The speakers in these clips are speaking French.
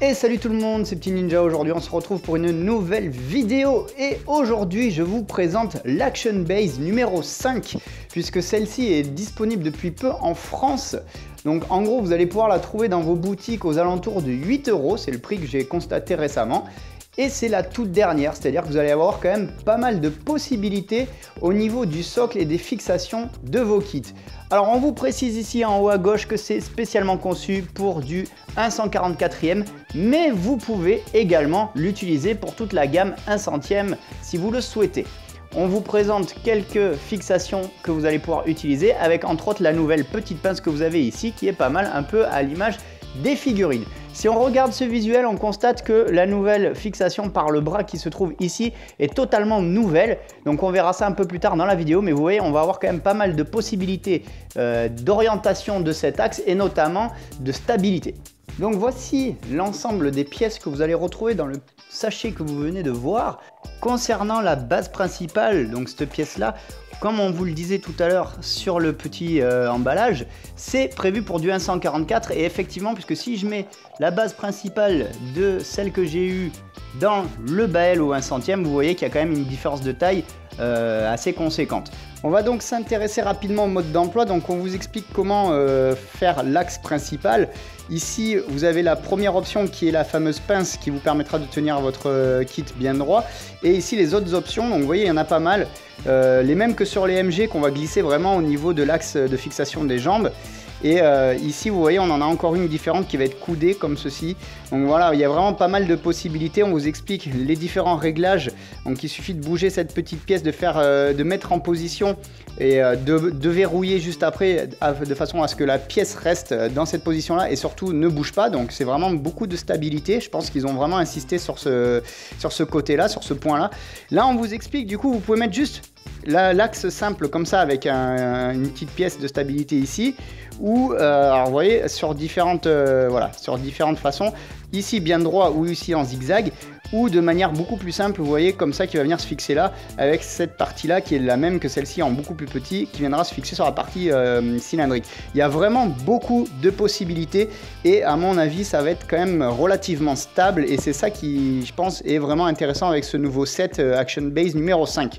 Et salut tout le monde, c'est Petit Ninja. Aujourd'hui on se retrouve pour une nouvelle vidéo et aujourd'hui je vous présente l'Action Base numéro 5 puisque celle-ci est disponible depuis peu en France. Donc en gros vous allez pouvoir la trouver dans vos boutiques aux alentours de 8 €, c'est le prix que j'ai constaté récemment. Et c'est la toute dernière, c'est-à-dire que vous allez avoir quand même pas mal de possibilités au niveau du socle et des fixations de vos kits. Alors on vous précise ici en haut à gauche que c'est spécialement conçu pour du 1/144e, mais vous pouvez également l'utiliser pour toute la gamme 1/100e si vous le souhaitez. On vous présente quelques fixations que vous allez pouvoir utiliser avec entre autres la nouvelle petite pince que vous avez ici qui est pas mal, un peu à l'image des figurines. Si on regarde ce visuel, on constate que la nouvelle fixation par le bras qui se trouve ici est totalement nouvelle. Donc on verra ça un peu plus tard dans la vidéo, mais vous voyez, on va avoir quand même pas mal de possibilités d'orientation de cet axe et notamment de stabilité. Donc voici l'ensemble des pièces que vous allez retrouver dans le sachet que vous venez de voir. Concernant la base principale, donc cette pièce-là, comme on vous le disait tout à l'heure sur le petit emballage, c'est prévu pour du 1/144 et effectivement, puisque si je mets la base principale de celle que j'ai eue dans le Bael au 1/100e, vous voyez qu'il y a quand même une différence de taille assez conséquente. On va donc s'intéresser rapidement au mode d'emploi. Donc on vous explique comment faire l'axe principal. Ici vous avez la première option qui est la fameuse pince qui vous permettra de tenir votre kit bien droit. Et ici les autres options, donc vous voyez il y en a pas mal. Les mêmes que sur les MG qu'on va glisser vraiment au niveau de l'axe de fixation des jambes. Et ici vous voyez on en a encore une différente qui va être coudée comme ceci. Donc voilà, il y a vraiment pas mal de possibilités. On vous explique les différents réglages. Donc il suffit de bouger cette petite pièce, de mettre en position et de verrouiller juste après de façon à ce que la pièce reste dans cette position là et surtout ne bouge pas. Donc c'est vraiment beaucoup de stabilité. Je pense qu'ils ont vraiment insisté sur ce côté là, sur ce point là. Là on vous explique, du coup vous pouvez mettre juste l'axe simple comme ça avec une petite pièce de stabilité ici ou alors vous voyez sur différentes façons, ici bien droit ou ici en zigzag ou de manière beaucoup plus simple, vous voyez comme ça qui va venir se fixer là avec cette partie là qui est la même que celle-ci en beaucoup plus petit qui viendra se fixer sur la partie cylindrique. Il y a vraiment beaucoup de possibilités et à mon avis ça va être quand même relativement stable et c'est ça qui je pense est vraiment intéressant avec ce nouveau set Action Base numéro 5.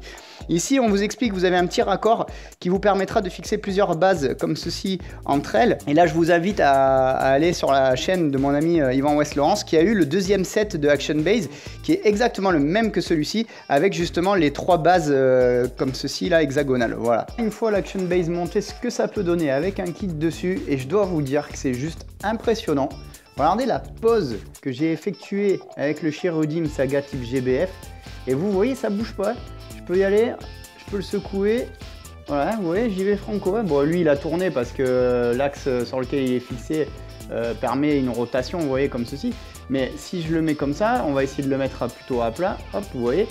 Ici, on vous explique que vous avez un petit raccord qui vous permettra de fixer plusieurs bases comme ceci entre elles. Et là, je vous invite à aller sur la chaîne de mon ami Yvan West Laurence qui a eu le deuxième set de Action Base qui est exactement le même que celui-ci avec justement les trois bases comme ceci là hexagonales. Voilà. Une fois l'Action Base montée, ce que ça peut donner avec un kit dessus et je dois vous dire que c'est juste impressionnant. Regardez la pose que j'ai effectuée avec le Chirudim Saga type GBF et vous voyez ça bouge pas. Je peux y aller, je peux le secouer, voilà, vous voyez, j'y vais franco. Bon, lui il a tourné parce que l'axe sur lequel il est fixé permet une rotation, vous voyez, comme ceci. Mais si je le mets comme ça, on va essayer de le mettre plutôt à plat, hop, vous voyez,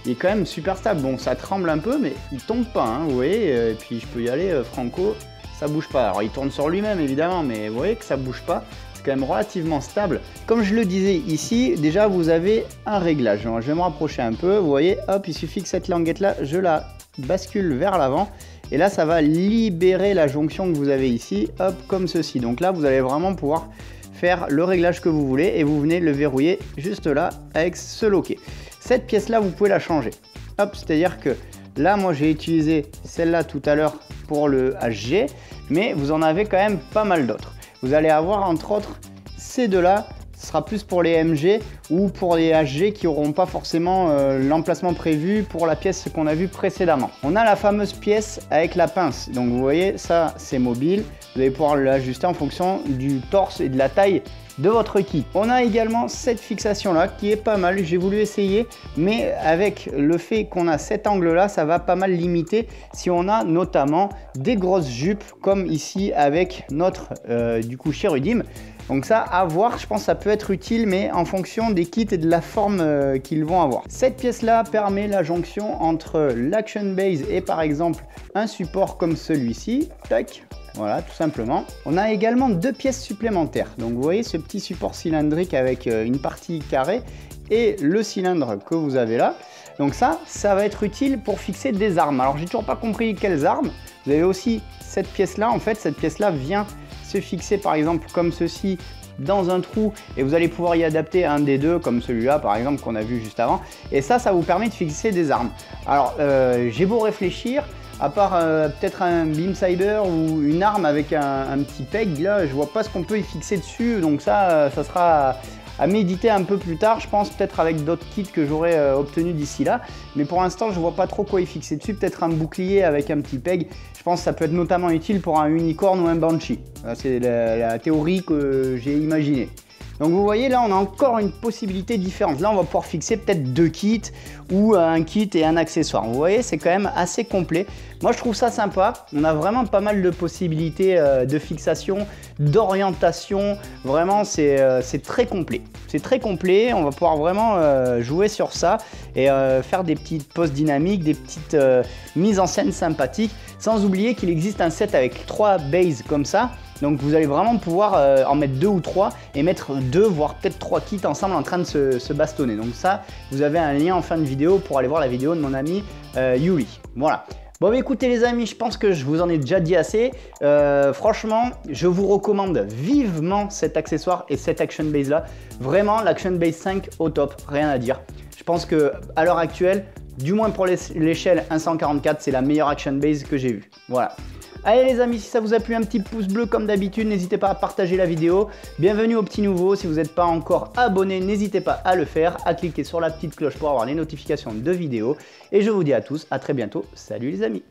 il est quand même super stable. Bon, ça tremble un peu, mais il tombe pas, hein, vous voyez, et puis je peux y aller franco, ça bouge pas. Alors il tourne sur lui-même évidemment, mais vous voyez que ça bouge pas. Quand même relativement stable. Comme je le disais ici, déjà vous avez un réglage. Donc, je vais me rapprocher un peu, vous voyez, hop, il suffit que cette languette là, je la bascule vers l'avant et là ça va libérer la jonction que vous avez ici, hop, comme ceci. Donc là vous allez vraiment pouvoir faire le réglage que vous voulez et vous venez le verrouiller juste là avec ce loquet. Cette pièce là vous pouvez la changer, hop, c'est à dire que là moi j'ai utilisé celle-là tout à l'heure pour le HG, mais vous en avez quand même pas mal d'autres. Vous allez avoir entre autres ces deux-là, ce sera plus pour les MG ou pour les HG qui n'auront pas forcément l'emplacement prévu pour la pièce qu'on a vu précédemment. On a la fameuse pièce avec la pince, donc vous voyez ça c'est mobile, vous allez pouvoir l'ajuster en fonction du torse et de la taille de votre kit. On a également cette fixation là qui est pas mal, j'ai voulu essayer, mais avec le fait qu'on a cet angle là, ça va pas mal limiter si on a notamment des grosses jupes comme ici avec notre du coup Chirudim. Donc ça à voir, je pense que ça peut être utile mais en fonction des kits et de la forme qu'ils vont avoir. Cette pièce là permet la jonction entre l'Action Base et par exemple un support comme celui-ci, tac. Voilà, tout simplement. On a également deux pièces supplémentaires. Donc vous voyez ce petit support cylindrique avec une partie carrée et le cylindre que vous avez là. Donc ça va être utile pour fixer des armes. Alors j'ai toujours pas compris quelles armes. Vous avez aussi cette pièce là. En fait, cette pièce là vient se fixer par exemple comme ceci dans un trou et vous allez pouvoir y adapter un des deux, comme celui-là par exemple qu'on a vu juste avant. Et ça vous permet de fixer des armes. Alors j'ai beau réfléchir, à part peut-être un beam saber ou une arme avec un petit peg, là je vois pas ce qu'on peut y fixer dessus, donc ça sera à méditer un peu plus tard, je pense, peut-être avec d'autres kits que j'aurai obtenus d'ici là. Mais pour l'instant, je vois pas trop quoi y fixer dessus. Peut-être un bouclier avec un petit peg. Je pense que ça peut être notamment utile pour un unicorn ou un banshee. C'est la théorie que j'ai imaginée. Donc vous voyez, là, on a encore une possibilité différente. Là, on va pouvoir fixer peut-être 2 kits ou un kit et un accessoire. Vous voyez, c'est quand même assez complet. Moi, je trouve ça sympa. On a vraiment pas mal de possibilités de fixation, d'orientation. Vraiment, c'est très complet. C'est très complet. On va pouvoir vraiment jouer sur ça et faire des petites poses dynamiques, des petites mises en scène sympathiques. Sans oublier qu'il existe un set avec 3 bases comme ça. Donc vous allez vraiment pouvoir en mettre 2 ou 3 et mettre 2 voire peut-être 3 kits ensemble en train de se bastonner. Donc ça, vous avez un lien en fin de vidéo pour aller voir la vidéo de mon ami Yuri. Voilà. Bon bah écoutez les amis, je pense que je vous en ai déjà dit assez. Franchement, je vous recommande vivement cet accessoire et cette Action Base là. Vraiment, l'Action Base 5 au top, rien à dire. Je pense que à l'heure actuelle, du moins pour l'échelle 144, c'est la meilleure Action Base que j'ai vue. Voilà. Allez les amis, si ça vous a plu, un petit pouce bleu comme d'habitude, n'hésitez pas à partager la vidéo. Bienvenue aux petits nouveaux, si vous n'êtes pas encore abonné, n'hésitez pas à le faire, à cliquer sur la petite cloche pour avoir les notifications de vidéos. Et je vous dis à tous, à très bientôt, salut les amis.